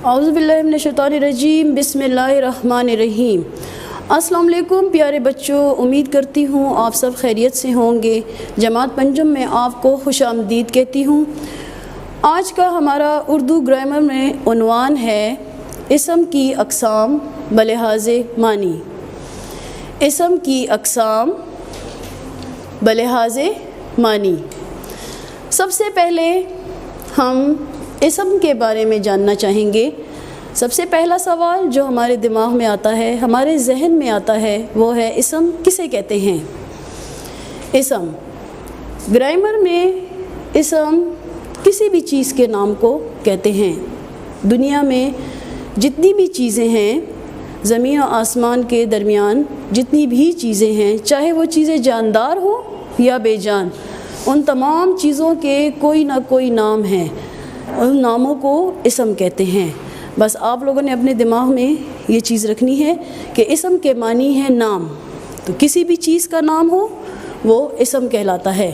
औज़ुबिल्लाहि मिनश्शैतानिर्रजीम बिस्मिल्लाहिर्रहमानिर्रहीम। अस्सलाम वालेकुम प्यारे बच्चों, उम्मीद करती हूँ आप सब खैरियत से होंगे। जमात पंजम में आपको खुशामदीद कहती हूँ। आज का हमारा उर्दू ग्रामर में उन्वान है इसम की अक़साम बलिहाज़े मानी। इसम की अक़साम बलिहाज़े मानी। सबसे पहले हम इसम के बारे में जानना चाहेंगे। सबसे पहला सवाल जो हमारे दिमाग में आता है, हमारे जहन में आता है, वो है इसम किसे कहते हैं। इसम ग्रामर में इसम किसी भी चीज़ के नाम को कहते हैं। दुनिया में जितनी भी चीज़ें हैं, ज़मीन और आसमान के दरमियान जितनी भी चीज़ें हैं, चाहे वो चीज़ें जानदार हों या बेजान, उन तमाम चीज़ों के कोई ना कोई नाम है। उन नामों को इसम कहते हैं। बस आप लोगों ने अपने दिमाग में ये चीज़ रखनी है कि इसम के मानी है नाम। तो किसी भी चीज़ का नाम हो वो इसम कहलाता है।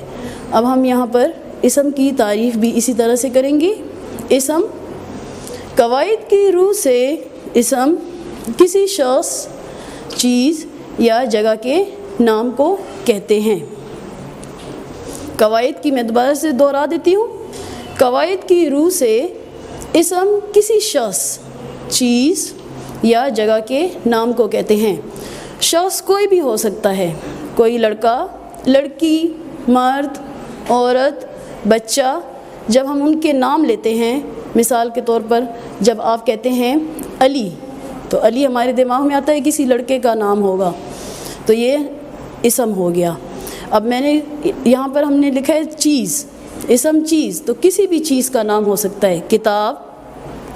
अब हम यहाँ पर इसम की तारीफ़ भी इसी तरह से करेंगे। इसम कवायद की रूह से इसम किसी शख्स, चीज़ या जगह के नाम को कहते हैं। कवायद की मैं दोबारा से दोहरा देती हूँ। कवायद की रूह से इसम किसी शख्स, चीज़ या जगह के नाम को कहते हैं। शख्स कोई भी हो सकता है, कोई लड़का, लड़की, मर्द, औरत, बच्चा। जब हम उनके नाम लेते हैं, मिसाल के तौर पर जब आप कहते हैं अली, तो अली हमारे दिमाग में आता है किसी लड़के का नाम होगा, तो ये इसम हो गया। अब मैंने यहाँ पर हमने लिखा है चीज़, इसम चीज़, तो किसी भी चीज़ का नाम हो सकता है। किताब,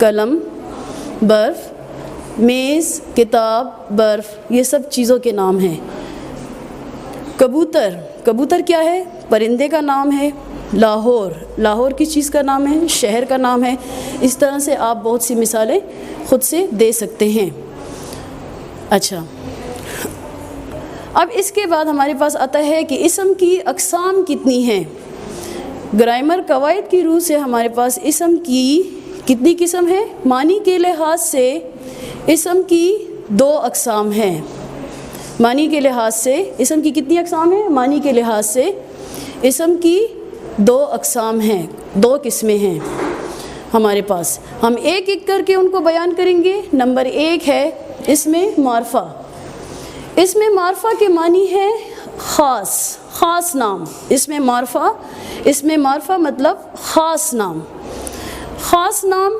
कलम, बर्फ़, मेज़, किताब, बर्फ़, ये सब चीज़ों के नाम हैं। कबूतर, कबूतर क्या है? परिंदे का नाम है। लाहौर, लाहौर किस चीज़ का नाम है? शहर का नाम है। इस तरह से आप बहुत सी मिसालें ख़ुद से दे सकते हैं। अच्छा, अब इसके बाद हमारे पास आता है कि इसम की अक़साम कितनी हैं। ग्रामर कवायद की रूह से हमारे पास इसम की कितनी किस्म है? मानी के लिहाज से इसम की 2 अक़साम हैं। मानी के लिहाज से इसम की कितनी अक़साम हैं? मानी के लिहाज से इसम की 2 अक़साम हैं, 2 किस्में हैं हमारे पास। हम एक एक करके उनको बयान करेंगे। नंबर 1 है इसमें मारफा। इसमें मारफा के मानी है ख़ास, ख़ास नाम। इसमें मारफा मतलब ख़ास नाम। ख़ास नाम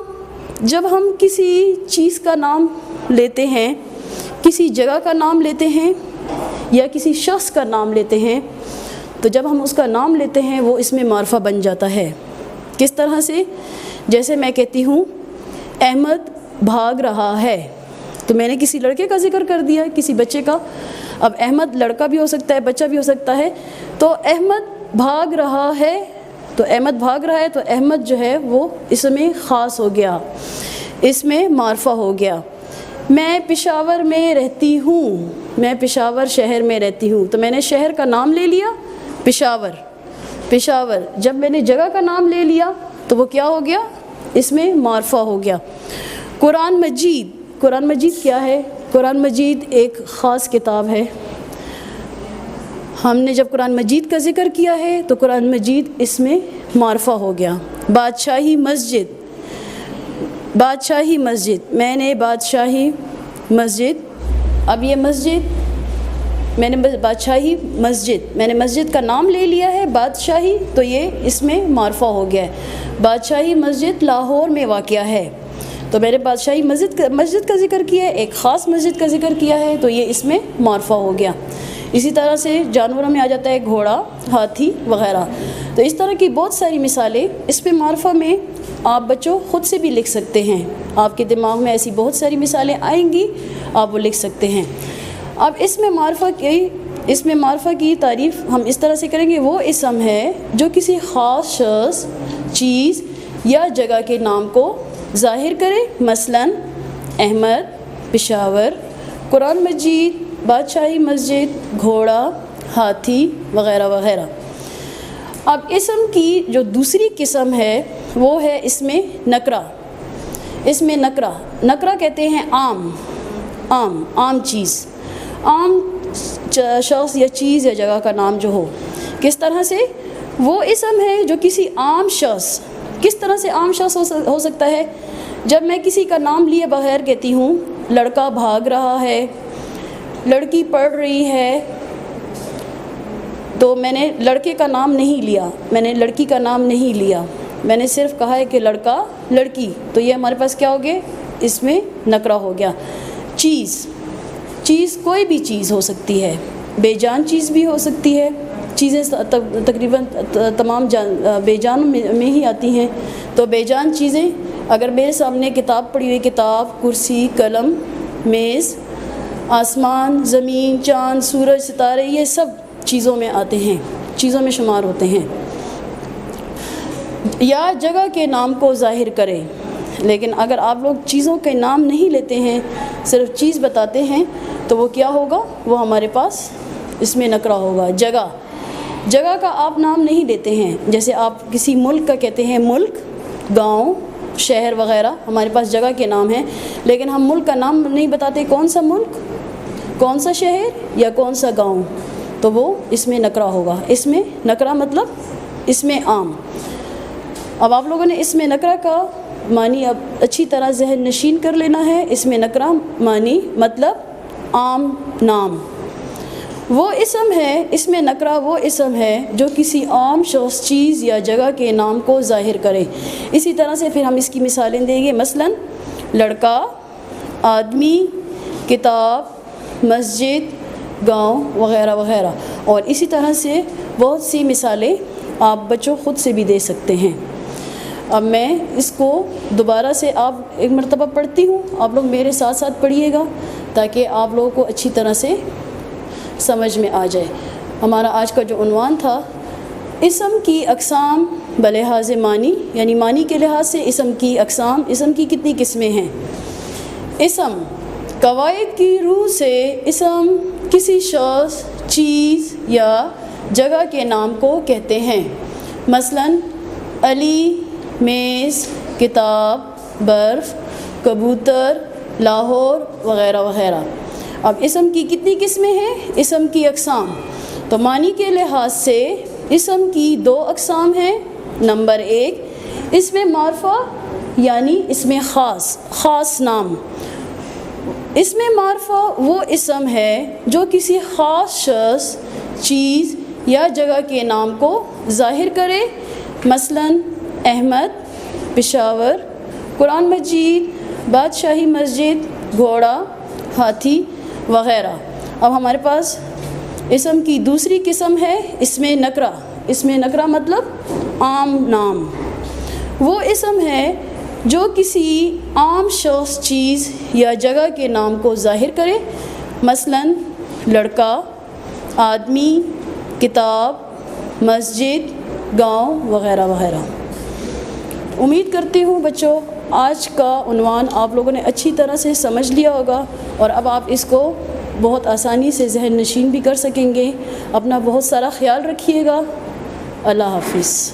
जब हम किसी चीज़ का नाम लेते हैं, किसी जगह का नाम लेते हैं या किसी शख्स का नाम लेते हैं, तो जब हम उसका नाम लेते हैं वो इसमें मारफा बन जाता है। किस तरह से? जैसे मैं कहती हूँ अहमद भाग रहा है, तो मैंने किसी लड़के का जिक्र कर दिया, किसी बच्चे का। अब अहमद लड़का भी हो सकता है, बच्चा भी हो सकता है। तो अहमद भाग रहा है, तो अहमद भाग रहा है, तो अहमद जो है वो इसमें ख़ास हो गया, इसमें मारफा हो गया। मैं पेशावर में रहती हूँ, मैं पेशावर शहर में रहती हूँ, तो मैंने शहर का नाम ले लिया पेशावर। पेशावर जब मैंने जगह का नाम ले लिया तो वो क्या हो गया? इसमें मारफा हो गया। कुरान मजीद, कुरान मजीद क्या है? कुरान मजीद एक ख़ास किताब है। हमने जब कुरान मजीद का ज़िक्र किया है तो कुरान मजीद इसमें मारफा हो गया। बादशाही मस्जिद, बादशाही मस्जिद, मैंने बादशाही मस्जिद, अब ये मस्जिद मैंने बादशाही मस्जिद, मैंने मस्जिद का नाम ले लिया है बादशाही, तो ये इसमें मारफा हो गया है। बादशाही मस्जिद लाहौर में वाक़या है, तो मैंने बादशाही मस्जिद का ज़िक्र किया है, एक ख़ास मस्जिद का ज़िक्र किया है, तो ये इसमें मारफा हो गया। इसी तरह से जानवरों में आ जाता है घोड़ा, हाथी वग़ैरह। तो इस तरह की बहुत सारी मिसालें इसमें मारफा में आप बच्चों ख़ुद से भी लिख सकते हैं। आपके दिमाग में ऐसी बहुत सारी मिसालें आएंगी, आप वो लिख सकते हैं। अब इसमें मारफा की तारीफ़ हम इस तरह से करेंगे। वो इसम है जो किसी ख़ास शख्स, चीज़ या जगह के नाम को ज़ाहिर करे। मसलन अहमद, पेशावर, कुरान मजीद, बादशाही मस्जिद, घोड़ा, हाथी वग़ैरह वग़ैरह। अब इसम की जो दूसरी किस्म है वो है इसमें नकरा। اس میں نکرہ، نکرہ کہتے ہیں عام چیز، عام شخص یا چیز یا جگہ کا نام جو ہو. کس طرح سے؟ وہ اسم ہے جو کسی عام شخص، کس طرح سے عام شخص ہو سکتا ہے؟ جب میں کسی کا نام لیے بغیر کہتی ہوں لڑکا بھاگ رہا ہے، لڑکی پڑھ رہی ہے، تو میں نے لڑکے کا نام نہیں لیا، میں نے لڑکی کا نام نہیں لیا، میں نے صرف کہا ہے کہ لڑکا لڑکی، تو یہ ہمارے پاس کیا ہو گیا؟ اس میں نکرہ ہو گیا. چیز کوئی بھی چیز ہو سکتی ہے، بے جان چیز بھی ہو سکتی ہے، چیزیں تقریباً تمام بے جان میں ہی آتی ہیں. تو بے جان چیزیں اگر میرے سامنے کتاب پڑھی ہوئی، کتاب، کرسی، قلم، میز، آسمان، زمین، چاند، سورج، ستارے، یہ سب چیزوں میں آتے ہیں، چیزوں میں شمار ہوتے ہیں. یا جگہ کے نام کو ظاہر کرے. لیکن اگر آپ لوگ چیزوں کے نام نہیں لیتے ہیں، صرف چیز بتاتے ہیں، تو وہ کیا ہوگا؟ وہ ہمارے پاس اس میں نکرہ ہوگا. جگہ کا آپ نام نہیں لیتے ہیں، جیسے آپ کسی ملک کا کہتے ہیں ملک، گاؤں، شہر وغیرہ ہمارے پاس جگہ کے نام ہیں، لیکن ہم ملک کا نام نہیں بتاتے، کون سا ملک، کون سا شہر یا کون سا گاؤں، تو وہ اس میں نکرہ ہوگا. اس میں نکرہ مطلب اس میں عام. اب آپ لوگوں نے اس میں نکرہ کا معنی اب اچھی طرح ذہن نشین کر لینا ہے. اس میں نکرہ معنی مطلب عام نام. وہ اسم ہے، اس میں نکرہ وہ اسم ہے جو کسی عام شخص، چیز یا جگہ کے نام کو ظاہر کرے. اسی طرح سے پھر ہم اس کی مثالیں دیں گے. مثلا لڑکا، آدمی، کتاب، مسجد، گاؤں وغیرہ وغیرہ. اور اسی طرح سے بہت سی مثالیں آپ بچوں خود سے بھی دے سکتے ہیں. اب میں اس کو دوبارہ سے آپ ایک مرتبہ پڑھتی ہوں، آپ لوگ میرے ساتھ ساتھ پڑھیے گا تاکہ آپ لوگوں کو اچھی طرح سے سمجھ میں آ جائے. ہمارا آج کا جو عنوان تھا، اسم کی اقسام بلحاظ معنی، یعنی معنی کے لحاظ سے اسم کی اقسام. اسم کی کتنی قسمیں ہیں؟ اسم قواعد کی روح سے اسم کسی شخص، چیز یا جگہ کے نام کو کہتے ہیں. مثلا علی، میز، کتاب، برف، کبوتر، لاہور وغیرہ وغیرہ. اب اسم کی کتنی قسمیں ہیں؟ اسم کی اقسام. تو معنی کے لحاظ سے اسم کی 2 اقسام ہیں. نمبر 1 اسم معرفہ، یعنی اسم خاص نام. اسم معرفہ وہ اسم ہے جو کسی خاص شخص، چیز یا جگہ کے نام کو ظاہر کرے. مثلا احمد، پشاور، قرآن مجید، بادشاہی مسجد، گھوڑا، ہاتھی وغیرہ. اب ہمارے پاس اسم کی دوسری قسم ہے اسم نکرہ. اسم نکرہ مطلب عام نام. وہ اسم ہے جو کسی عام شخص، چیز یا جگہ کے نام کو ظاہر کرے. مثلا لڑکا، آدمی، کتاب، مسجد، گاؤں وغیرہ وغیرہ. امید کرتی ہوں بچوں آج کا عنوان آپ لوگوں نے اچھی طرح سے سمجھ لیا ہوگا، اور اب آپ اس کو بہت آسانی سے ذہن نشین بھی کر سکیں گے. اپنا بہت سارا خیال رکھیے گا. اللہ حافظ.